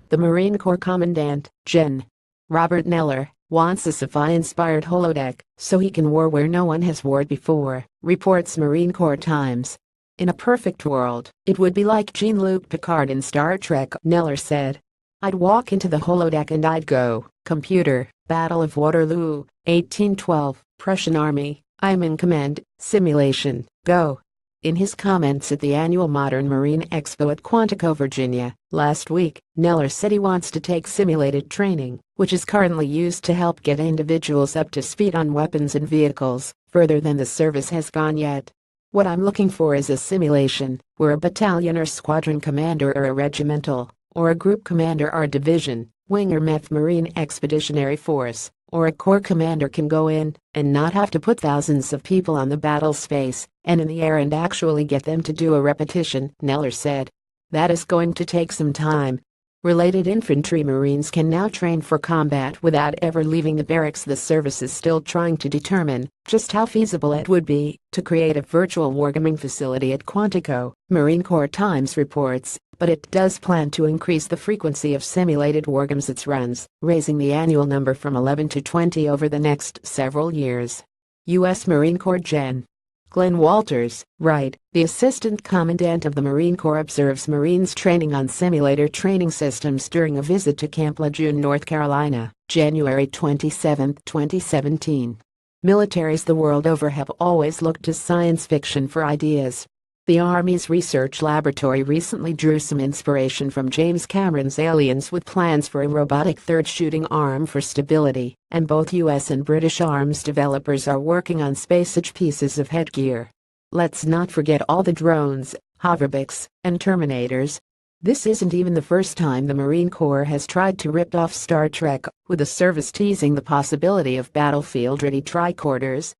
The Marine Corps Commandant, Gen. Robert Neller, wants a sci-fi-inspired holodeck so he can war where no one has warred before, reports Marine Corps Times. In a perfect world, it would be like Jean-Luc Picard in Star Trek, Neller said. I'd walk into the holodeck and I'd go, computer, Battle of Waterloo, 1812, Prussian Army, I'm in command, simulation, go. In his comments at the annual Modern Marine Expo at Quantico, Virginia, last week, Neller said he wants to take simulated training, which is currently used to help get individuals up to speed on weapons and vehicles, further than the service has gone yet. What I'm looking for is a simulation, where a battalion or squadron commander or a regimental, or a group commander or division, wing or MEF Marine Expeditionary Force, or a corps commander can go in and not have to put thousands of people on the battle space and in the air and actually get them to do a repetition, Neller said. That is going to take some time. Related infantry Marines can now train for combat without ever leaving the barracks. The service is still trying to determine just how feasible it would be to create a virtual wargaming facility at Quantico, Marine Corps Times reports, but it does plan to increase the frequency of simulated wargames it runs, raising the annual number from 11 to 20 over the next several years. U.S. Marine Corps Gen. Glenn Walters, Wright, the Assistant Commandant of the Marine Corps, observes Marines training on simulator training systems during a visit to Camp Lejeune, North Carolina, January 27, 2017. Militaries the world over have always looked to science fiction for ideas. The Army's research laboratory recently drew some inspiration from James Cameron's Aliens with plans for a robotic third shooting arm for stability, and both US and British arms developers are working on space-age pieces of headgear. Let's not forget all the drones, hoverbikes, and Terminators. This isn't even the first time the Marine Corps has tried to rip off Star Trek, with the service teasing the possibility of battlefield-ready tricorders,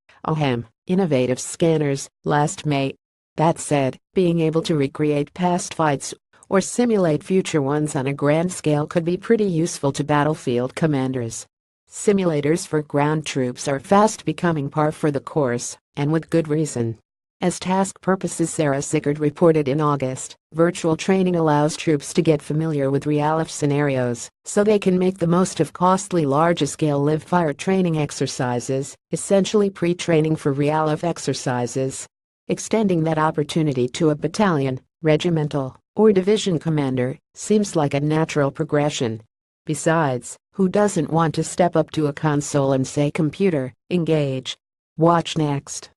innovative scanners, last May. That said, being able to recreate past fights or simulate future ones on a grand scale could be pretty useful to battlefield commanders. Simulators for ground troops are fast becoming par for the course, and with good reason. As task purposes, Sarah Sickard reported in August, virtual training allows troops to get familiar with real-life scenarios, so they can make the most of costly large-scale live-fire training exercises, essentially pre-training for real-life exercises. Extending that opportunity to a battalion, regimental, or division commander seems like a natural progression. Besides, who doesn't want to step up to a console and say, "Computer, engage"? Watch next.